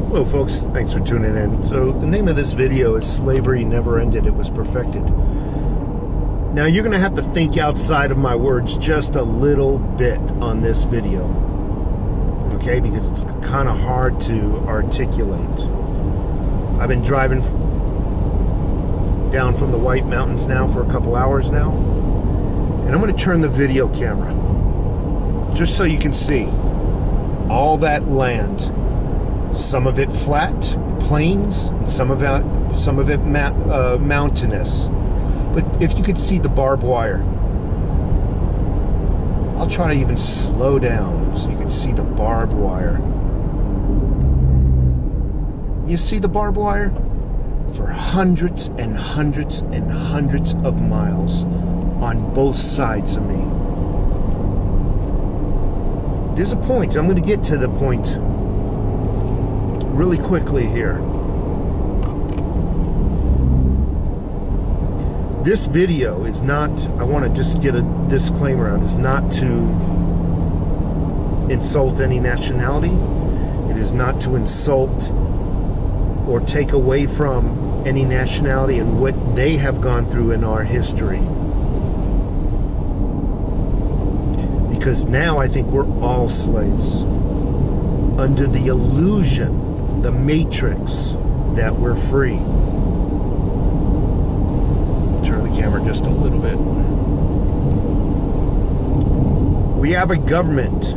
Hello folks, thanks for tuning in. So the name of this video is Slavery Never Ended, It Was Perfected. Now you're going to have to think outside of my words just a little bit on this video, okay, because it's kind of hard to articulate. I've been driving down from the White Mountains now for a couple hours now, and I'm going to turn the video camera just so you can see all that land. Some of it flat, plains, and some of it mountainous. But if you could see the barbed wire, I'll try to even slow down so you can see the barbed wire. You see the barbed wire? For hundreds and hundreds and hundreds of miles on both sides of me. There's a point. I'm going to get to the point really quickly here. This video is not, I want to just get a disclaimer out, is not to insult any nationality. It is not to insult or take away from any nationality and what they have gone through in our history. Because now I think we're all slaves under the illusion, the matrix, that we're free. Turn the camera just a little bit. We have a government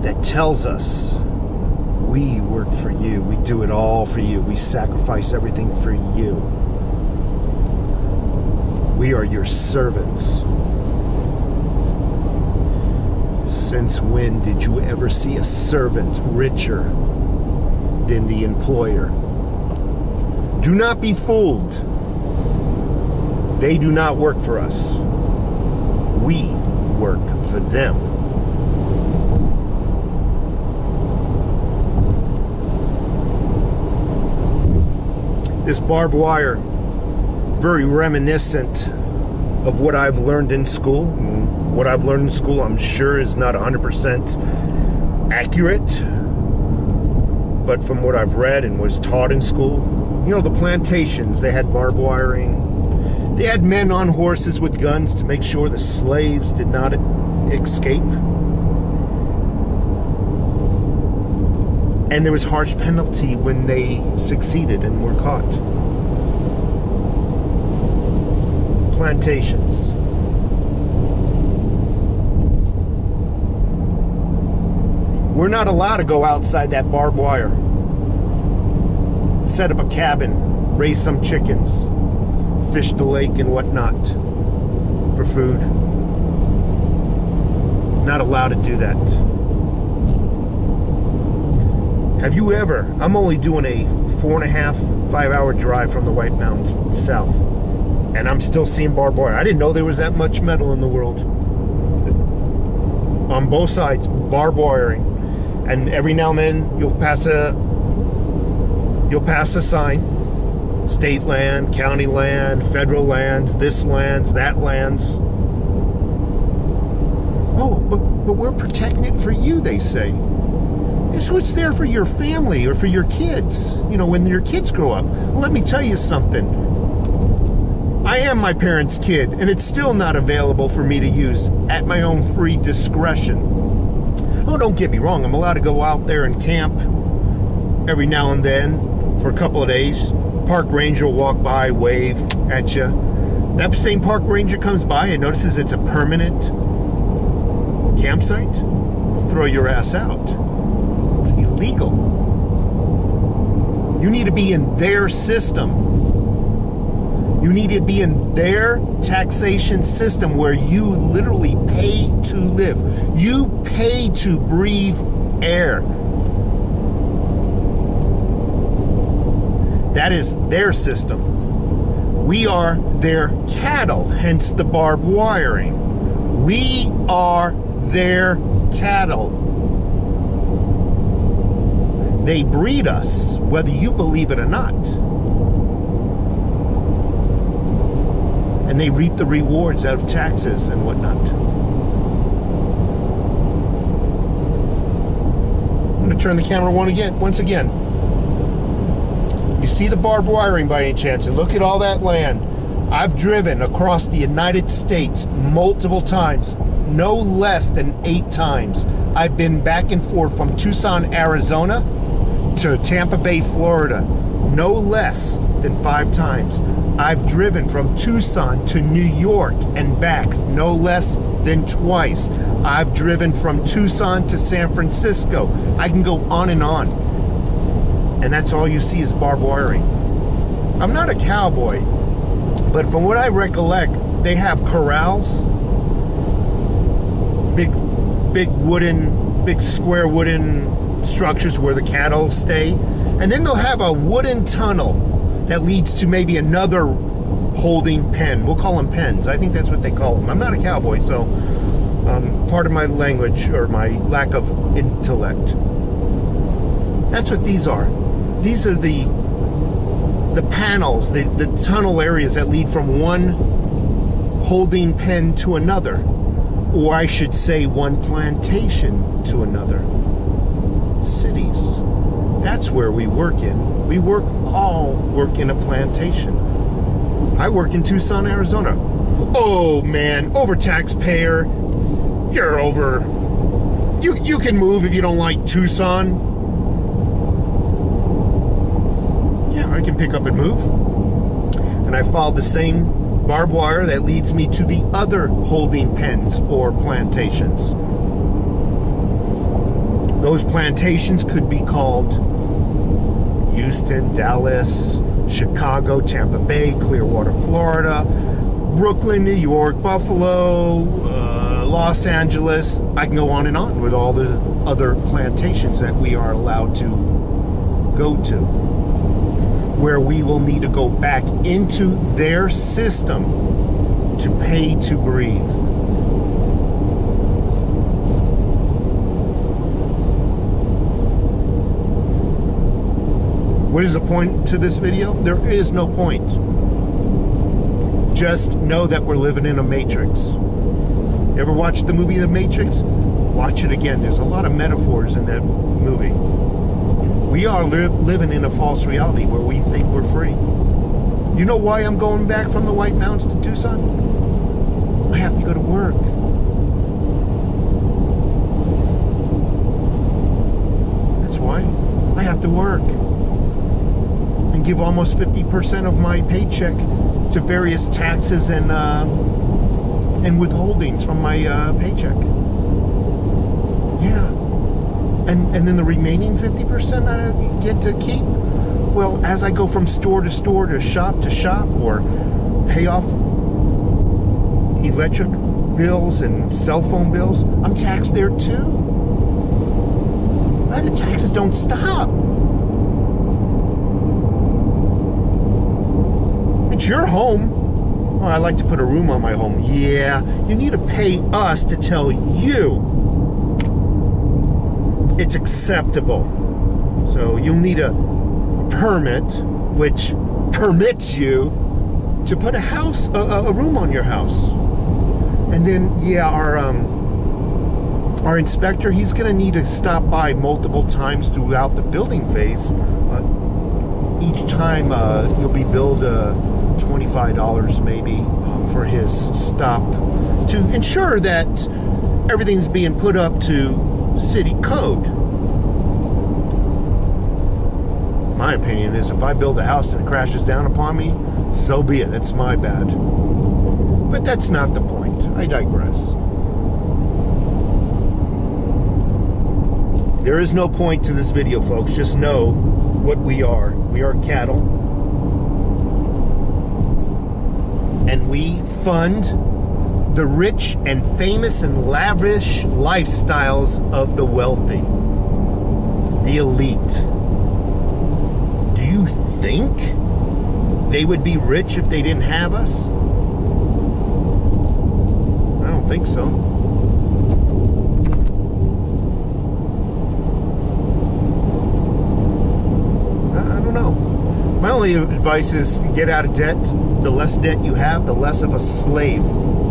that tells us we work for you, we do it all for you, we sacrifice everything for you. We are your servants. Since when did you ever see a servant richer than the employer? Do not be fooled. They do not work for us. We work for them. This barbed wire, very reminiscent of what I've learned in school. What I've learned in school, I'm sure, is not 100% accurate, but from what I've read and was taught in school, you know, the plantations, they had barbed wiring. They had men on horses with guns to make sure the slaves did not escape. And there was harsh penalty when they succeeded and were caught. Plantations. We're not allowed to go outside that barbed wire. Set up a cabin, raise some chickens, fish the lake and whatnot for food. Not allowed to do that. Have you ever, I'm only doing a 4.5, 5 hour drive from the White Mountains south, and I'm still seeing barbed wire. I didn't know there was that much metal in the world. On both sides, barbed wiring. And every now and then you'll pass a sign, state land, county land, federal lands, this lands, that lands. Oh, but we're protecting it for you, they say. So it's there for your family or for your kids, you know, when your kids grow up. Well, let me tell you something. I am my parents' kid, and it's still not available for me to use at my own free discretion. Oh, don't get me wrong, I'm allowed to go out there and camp every now and then for a couple of days. Park ranger will walk by, wave at you. That same park ranger comes by and notices it's a permanent campsite. They'll throw your ass out. It's illegal. You need to be in their system. You need to be in their taxation system where you literally pay to live. You pay to breathe air. That is their system. We are their cattle, hence the barbed wiring. We are their cattle. They breed us, whether you believe it or not. And they reap the rewards out of taxes and whatnot. turn the camera once again. You see the barbed wiring by any chance? And look at all that land. I've driven across the United States multiple times, no less than 8 times. I've been back and forth from Tucson, Arizona to Tampa Bay, Florida, no less than 5 times. I've driven from Tucson to New York and back, no less than twice. I've driven from Tucson to San Francisco. I can go on. And that's all you see is barbed wiring. I'm not a cowboy, but from what I recollect, they have corrals, big square wooden structures where the cattle stay, and then they'll have a wooden tunnel that leads to maybe another holding pen. We'll call them pens. I think that's what they call them. I'm not a cowboy, so part of my language or my lack of intellect. That's what these are. These are the panels, the tunnel areas that lead from one holding pen to another, or I should say one plantation to another. Cities. That's where we work in. We all work in a plantation. I work in Tucson, Arizona. Oh man, over taxpayer. You're over. You can move if you don't like Tucson. Yeah, I can pick up and move. And I followed the same barbed wire that leads me to the other holding pens or plantations. Those plantations could be called Houston, Dallas, Chicago, Tampa Bay, Clearwater, Florida, Brooklyn, New York, Buffalo, Los Angeles. I can go on with all the other plantations that we are allowed to go to, where we will need to go back into their system to pay to breathe. What is the point to this video? There is no point. Just know that we're living in a matrix. You ever watched the movie The Matrix? Watch it again. There's a lot of metaphors in that movie. We are living in a false reality where we think we're free. You know why I'm going back from the White Mountains to Tucson? I have to go to work. That's why. I have to work. And give almost 50% of my paycheck to various taxes and withholdings from my paycheck. Yeah. And then the remaining 50% I get to keep, well, as I go from store to store, to shop, or pay off electric bills and cell phone bills, I'm taxed there too. Well, the taxes don't stop. It's your home. Oh, I like to put a room on my home. Yeah, you need to pay us to tell you it's acceptable. So you'll need a permit, which permits you to put a house, a room on your house. And then, yeah, our inspector, he's going to need to stop by multiple times throughout the building phase. Each time you'll be billed $25 maybe for his stop to ensure that everything's being put up to city code. My opinion is if I build a house and it crashes down upon me, so be it. That's my bad. But that's not the point. I digress. There is no point to this video, folks. Just know what we are. We are cattle. And we fund the rich and famous and lavish lifestyles of the wealthy, the elite. Do you think they would be rich if they didn't have us? I don't think so. I don't know. My only advice is get out of debt. The less debt you have, the less of a slave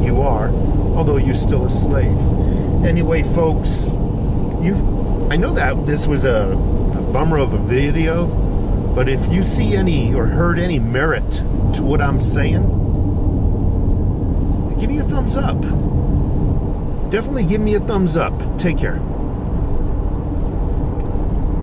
you are, although you're still a slave. Anyway, folks, I know that this was a bummer of a video, but if you see any or heard any merit to what I'm saying, give me a thumbs up. Definitely give me a thumbs up. Take care.